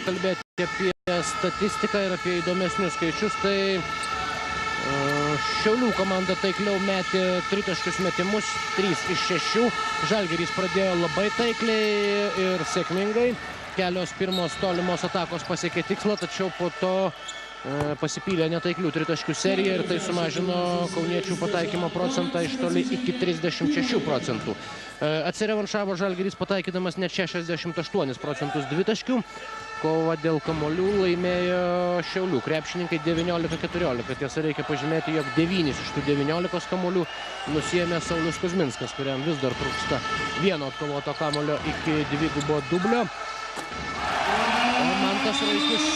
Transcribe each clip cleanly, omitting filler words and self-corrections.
pakalbėti apie statistiką ir apie įdomesnius skaičius, tai Šiaulių komanda taikliau metė tritaškius metimus, 3 iš 6. Žalgiris pradėjo labai taikliai ir sėkmingai. Kelios pirmos tolimos atakos pasiekė tikslą, tačiau po to pasipylė netaiklių tritaškių seriją ir tai sumažino kauniečių pataikymo procentą iš toli iki 36 procentų. Atsirevanšavo Žalgiris pataikydamas net 68 procentus dvitaškių. Kova dėl kamuolių laimėjo Šiaulių krepšininkai 19-14. Tiesa, reikia pažymėti, jog 9 iš tų 19 kamuolių nusiėmė Saulius Kuzminskas, kuriam vis dar trūksta vieno atkovoto kamuolio iki dvigubo dublio. O Mantas Ruikis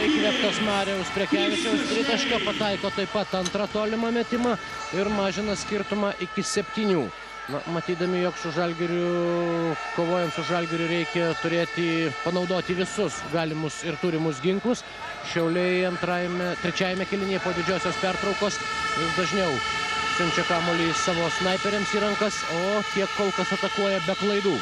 įkvėptas Marijaus Prekevičiaus tritaškio pataiko taip pat antrą tolimą metimą ir mažina skirtumą iki 7. Matydami, jog su Žalgiriu, kovojant su Žalgiriu reikia panaudoti visus galimus ir turimus ginklus. Šiauliai trečiajame kėlinyje po didžiosios pertraukos vis dažniau siunčia kamuolį savo snaiperiams į rankas, o tiek kol kas atakuoja be klaidų.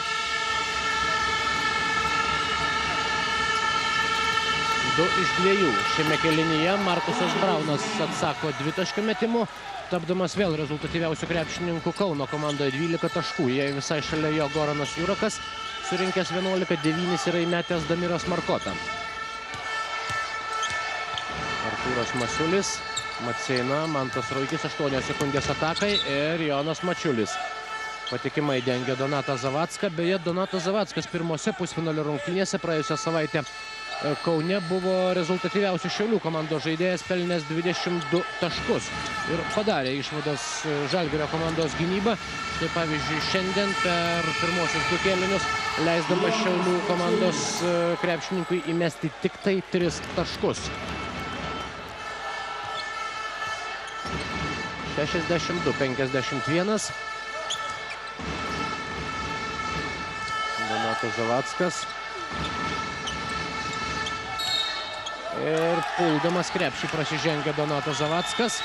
2 iš 2 šiame kėlinyje. Markusas Braunas atsako dvitaškių metimu, tapdamas vėl rezultatyviausių krepšininkų Kauno komandoje 12 taškų. Jei visai šalia jo Goranas Jurakas, surinkęs 11, 9 yra įmetęs Damiras Markota. Artūras Masiulis, Maceina, Mantas Ruikis 8 sekundės atakai ir Jonas Mačiulis patikimai dengia Donatą Zavacką. Beje, Donatas Zavackas pirmose pusfinalio rungtynėse praėjusią savaitę Kaune buvo rezultatyviausių Šiaulių komandos žaidėjas, pelnęs 22 taškus ir padarė išvadas Žalgirio komandos gynybą. Štai pavyzdžiui, šiandien per pirmosius 2 kėlinius leisdamas Šiaulių komandos krepšininkui įmesti tik tai 3 taškus. 62-51. Donatas Zavackas. Ir puldamas krepšį prasižengia Donatas Zavackas.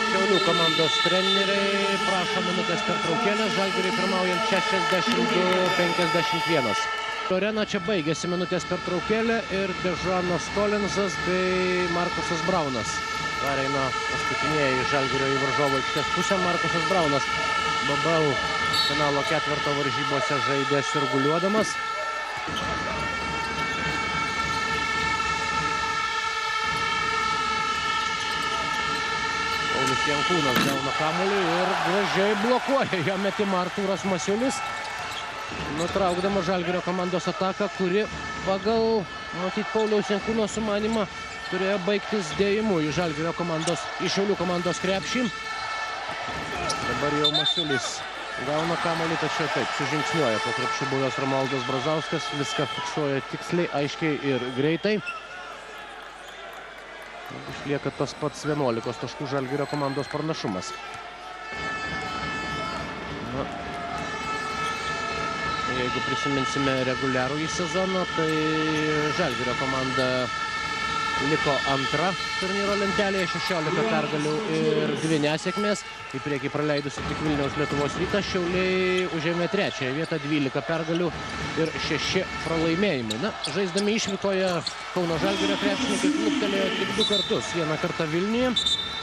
Šiaulių komandos treneriai prašo minutės pertraukėlės, Žalgiriui pirmaujant 62-51. Arena čia baigėsi minutės pertraukėlė ir Dežanas Kolinsas bei Markusas Braunas pereina paskutinieji Žalgirio į varžovų aikštės pusę. Markusas Braunas BBL finalo ketvirto varžybose žaidė sirguliuodamas. Paulius Jankūnas gauna kamuolį ir gražiai blokuoja jo metimą Artūras Masiulis, nutraukdama Žalgirio komandos ataką, kuri pagal, matyt, Pauliaus Jankūno sumanymą turėjo baigtis dėjimu į Šiaulių komandos krepšį. Dabar jau Masiulis gauna kamuolį, tačiau taip, sužingsniuoja po krepšiu buvęs Romualdas Brazauskas, viską fiksuoja tiksliai, aiškiai ir greitai. Išlieka tas pats 11 taškų Žalgirio komandos pranašumas. Jeigu prisiminsime reguliarųjį sezoną, tai Žalgirio komanda liko antra turnyro lentelėje, 16 pergalių ir 2 nesėkmės. Į priekį praleidusi tik Vilniaus Lietuvos Rytas, Šiauliai užėmė 3-ąją vietą, 12 pergalių ir 6 pralaimėjimai. Žaisdami išvykoje Kauno Žalgirio krepšininkai kluptelėjo tik 2 kartus. Vieną kartą Vilniuje,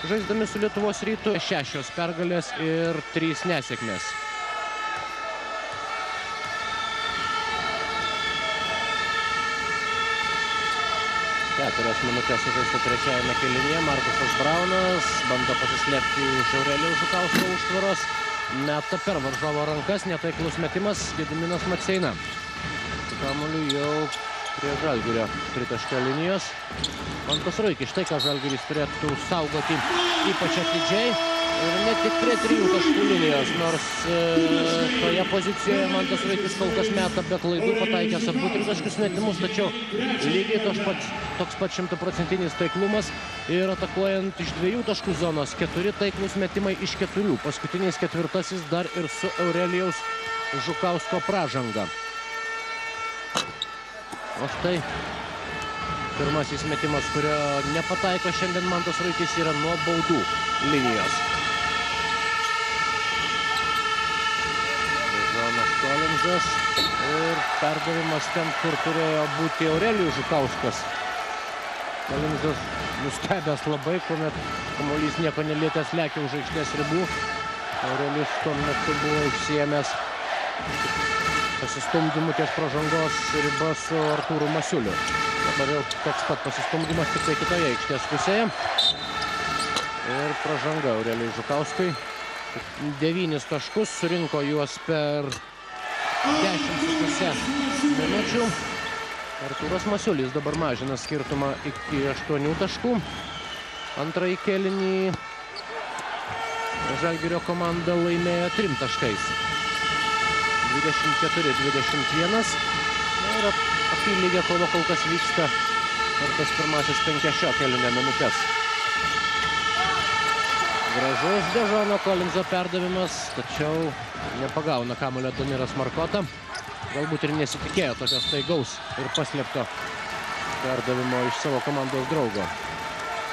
žaisdami su Lietuvos Rytu, 6 pergalės ir 3 nesėkmės. Keturias minutės sužaista trečiajame kėlinyje. Markusas Braunas bando pasislėpti už Aurelijaus Žukausko užtvaros. Meta per varžovo rankas, netaiklus metimas Gediminas Maceina. Kamuoliu jau prie Žalgirio tritaškio linijos. Mantas Ruikis, štai ką Žalgiris turėtų saugoti ypač atidžiai. Ir net tik prie 3 taškų linijos, nors toje pozicijoje Mantas Ruikis kol kas meta be klaidų, pataikęs abu tritaškius metimus, tačiau lygiai toks pat 100% taiklumas ir atakuojant iš 2 taškų zonos, 4 taiklus metimai iš 4, paskutiniais ketvirtasis dar ir su Aurelijaus Žukausko pražanga. O štai pirmasis metimas, kurio nepataiko šiandien Mantas Ruikis, yra nuo baudų linijos. Kolinsas ir perdavimas ten, kur turėjo būti Aurelijus Žukauskas. Kolinsas nustebęs labai, kuomet kamuolys nieko nelietęs lekia už aikštės ribų. Aurelijus tuo metu buvo užsiėmęs pasistumdymų ties pražangos riba su Artūru Masiuliu. Dabar jau toks pat pasistumdymas, tik tai kitoje aikštės pusėje. Ir pražanga Aurelijui Žukauskui. 9 taškus, surinko juos per 10,5 minučių. Artūras Masiulis dabar mažina skirtumą iki 8 taškų. Antrąjį kėlinį Žalgirio komanda laimėjo 3 taškais. 24-21. Ir apylygė kova kol kas vyksta per tas pirmasis 5 šio kėlinio minutės. Gražus Dežono Kolinso perdavimas, tačiau nepagauna kamuolio Damiras Markota. Galbūt ir nesitikėjo tokio staigaus ir paslėpto perdavimo iš savo komandos draugo.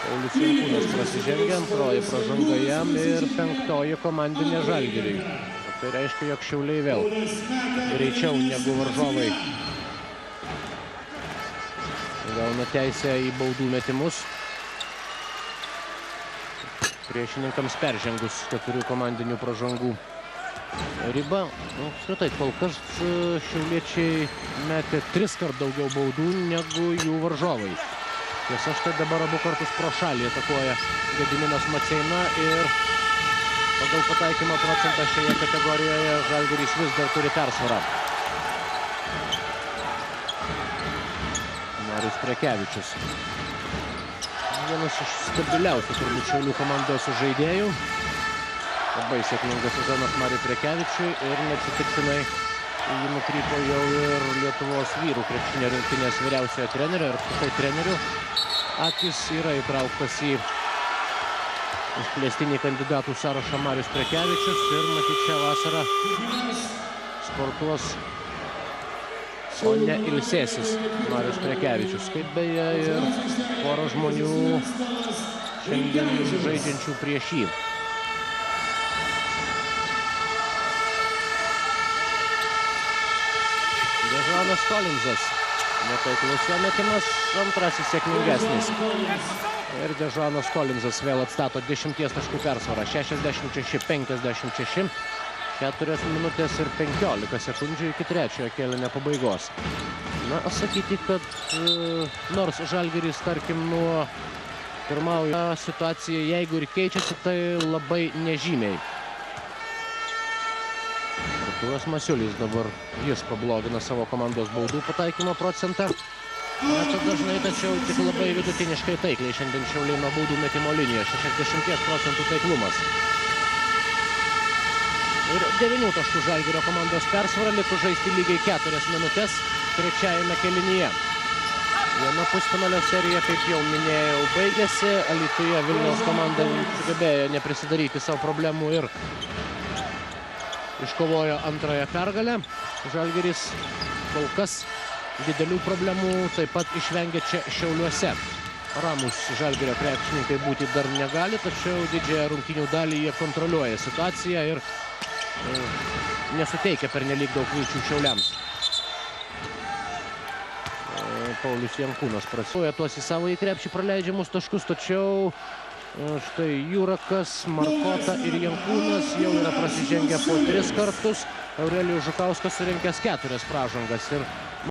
Paulius Jankūnas prasižengia, antroji pražanga jam ir 5 komandinė Žalgiriui. Tai reiškia, jog Šiauliai vėl greičiau negu varžovai gauna teisę į baudų metimus. Priešininkams peržengus 4 komandinių pražangų ribą. Apskritai, kol kas šiauliečiai metė 3 kart daugiau baudų negu jų varžovai. Tiesa, štai dabar abu kartus pro šalį atakuoja Gediminas Maceina ir pagal pataikymo procentą šioje kategorijoje Žalgiris vis dar turi persvarą. Marius Prekevičius. Vienas iš stabiliausių turbūt Šiaulių komandos žaidėjų. Labai sėkmingas sezonas Mariui Prekevičiui ir neatsitiktinai jį nukrypo jau ir Lietuvos vyrų krepšinio rinktinės vyriausiojo trenerio ir apskritai trenerių. Akis yra įtrauktas į išplėstinį kandidatų sąrašą Marius Prekevičius ir matyt šią vasarą sportuos, o ne ilsėsis Marius Prekevičius. Kaip beje ir pora žmonių šiandien žaidžiančių prieš jį. Dežonas Kolinsas. Netaiklus jo metimas, antrasis sėkmingesnis. Ir Dežonas Kolinsas vėl atstato 10 taškų persvarą. 66-56. 4 minutės ir 15 sekundžių iki 3 kėlinio pabaigos. Na, sakyti, kad nors Žalgiris, tarkim, nuo pirmauja situacija, jeigu ir keičiasi, tai labai nežymiai. Artūras Masiulis dabar jis pablogina savo komandos baudų pataikymo procentą. Čia dažnai, tačiau tik labai vidutiniškai taikliai šiandien Šiauliai nuo baudų metimo linijoje. 60 procentų taiklumas. Ir 9 taškų Žalgirio komandos persvara, likus žaisti lygiai 4 minutės trečiajame kėlinyje. Viena pusfinalio serija, kaip jau minėjau, baigėsi. Alytuje Vilniaus komanda sugebėjo neprisidaryti savo problemų ir iškovojo antrąją pergalę. Žalgiris kol kas didelių problemų taip pat išvengė čia Šiauliuose. Ramus Žalgirio krepšininkai būti dar negali, tačiau didžiąją rungtynių dalį jie kontroliuoja situaciją ir nesuteikia pernelyg daug vilčių Šiauliams. Paulius Jankūnas prasuoja tuos į savo į krepšį praleidžiamus taškus, tačiau štai Jurakas, Markota ir Jankūnas jau yra prasižengę po 3 kartus. Aurelijus Žukauskas surinkęs 4 pražangas ir